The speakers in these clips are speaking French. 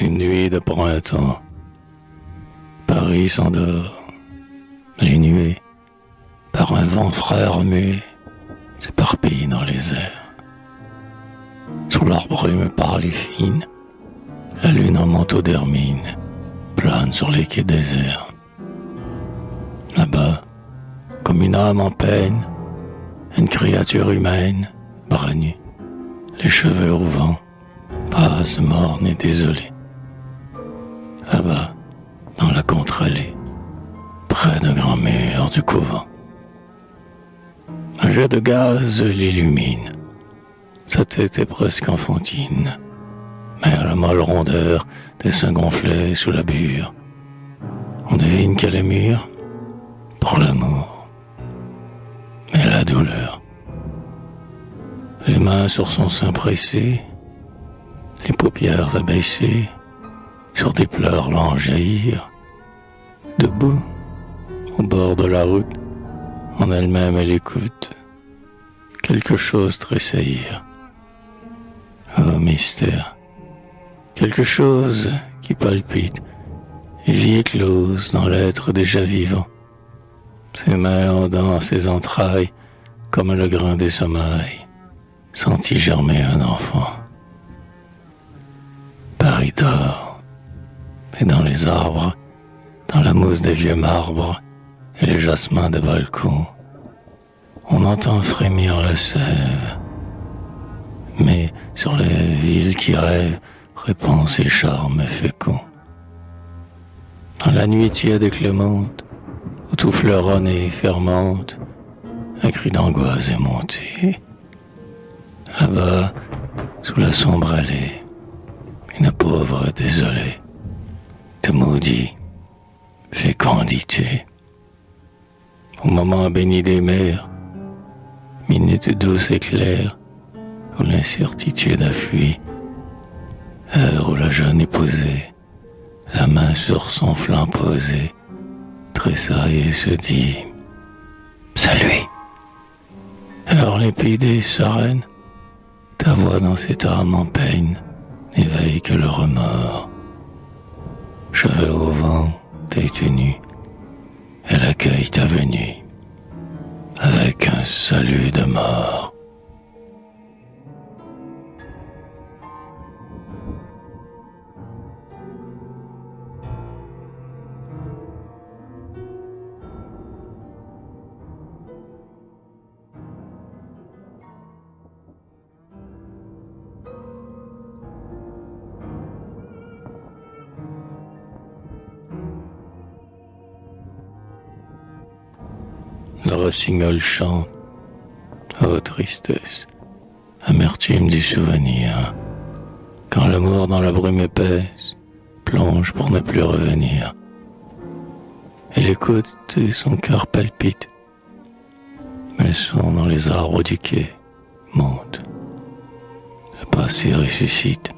Une nuit de printemps. Paris s'endort. Les nuées, par un vent frais remué, s'éparpillent dans les airs. Sous l'arbre brume pâle et fine, la lune en manteau d'hermine plane sur les quais déserts. Là-bas, comme une âme en peine, une créature humaine, bras nus, les cheveux au vent, passe morne et désolée. Là-bas, dans la contre-allée, près d'un grand mur du couvent, un jet de gaz l'illumine. Sa tête est presque enfantine, mais à la molle rondeur des seins gonflés sous la bure, on devine qu'elle est mûre pour l'amour. Mais la douleur, les mains sur son sein pressé, les paupières abaissées, sur des pleurs lents jaillir, debout, au bord de la route, en elle-même elle écoute quelque chose tressaillir. Oh mystère, quelque chose qui palpite et vit éclose dans l'être déjà vivant. Ses mains ont dans ses entrailles, comme le grain des semailles, sentit germer un enfant. Paris dort, et dans les arbres, dans la mousse des vieux marbres et les jasmins des balcons, on entend frémir la sève. Mais sur les villes qui rêvent répand ses charmes féconds. Dans la nuit tiède et clémente, où tout fleuronne et fermente, un cri d'angoisse est monté. Là-bas, sous la sombre allée, une pauvre désolée te maudit, fécondité. Au moment béni des mers, minute douce et claire, où l'incertitude a fui, heure où la jeune épousée, la main sur son flanc posée, tressaille et se dit « Salut !» Heure limpide et sereine, ta voix dans cette âme en peine n'éveille que le remords. Cheveux au vent, tête nue, elle accueille ta venue avec un salut de mort. Le rossignol chante, ô tristesse, amertume du souvenir, quand l'amour dans la brume épaisse plonge pour ne plus revenir. Elle écoute et son cœur palpite, mais le son dans les arbres du quai monte. Le passé ressuscite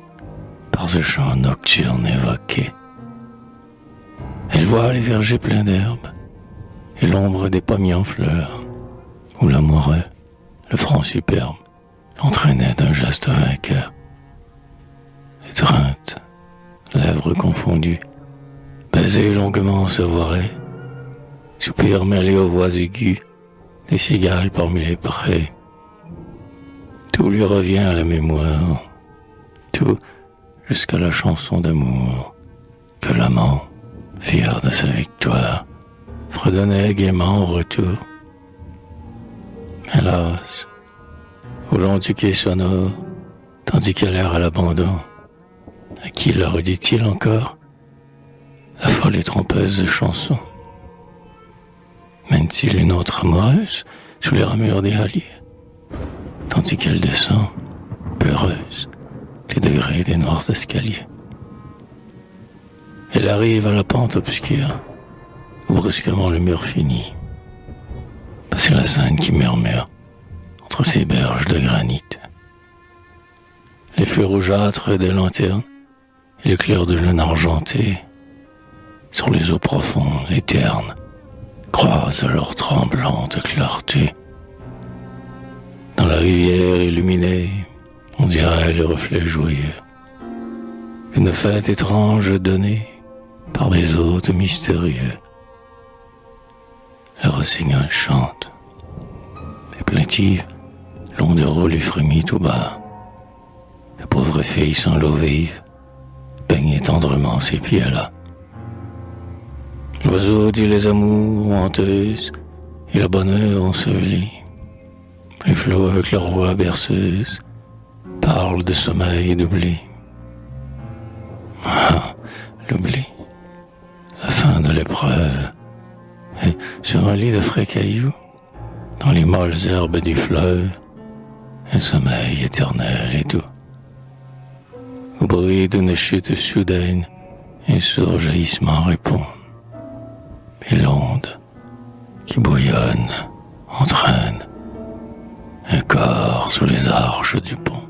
par ce chant nocturne évoqué. Elle voit les vergers pleins d'herbe, et l'ombre des pommiers en fleurs, où l'amoureux, le front superbe, l'entraînait d'un geste vainqueur. Étreinte, lèvres confondues, baiser longuement se voirait, soupir mêlé aux voix aiguës, des cigales parmi les prés. Tout lui revient à la mémoire, tout jusqu'à la chanson d'amour, que l'amant, fier de sa victoire, fredonnait gaiement au retour. Hélas, au long du quai sonore, tandis qu'elle erre à l'abandon, à qui la redit-il encore la folle et trompeuse chanson? Mène-t-il une autre amoureuse sous les ramures des halliers, tandis qu'elle descend, peureuse, les degrés des noirs escaliers? Elle arrive à la pente obscure, où brusquement le mur finit. C'est la scène qui murmure entre ces berges de granit. Les feux rougeâtres des lanternes et le clair de lune argenté sur les eaux profondes et ternes croisent leur tremblante clarté. Dans la rivière illuminée, on dirait le reflet joyeux une fête étrange donnée par des hôtes mystérieux. Le rossignol chante, et plaintive, l'ondereau lui frémit tout bas. La pauvre fille sans l'eau vive baignait tendrement ses pieds là. L'oiseau dit les amours honteuses et le bonheur enseveli. Les flots avec leur voix berceuse parlent de sommeil et d'oubli. Ah, l'oubli, la fin de l'épreuve. Et sur un lit de frais cailloux, dans les molles herbes du fleuve, un sommeil éternel et doux. Au bruit d'une chute soudaine, un sourd jaillissement répond. Et l'onde qui bouillonne entraîne un corps sous les arches du pont.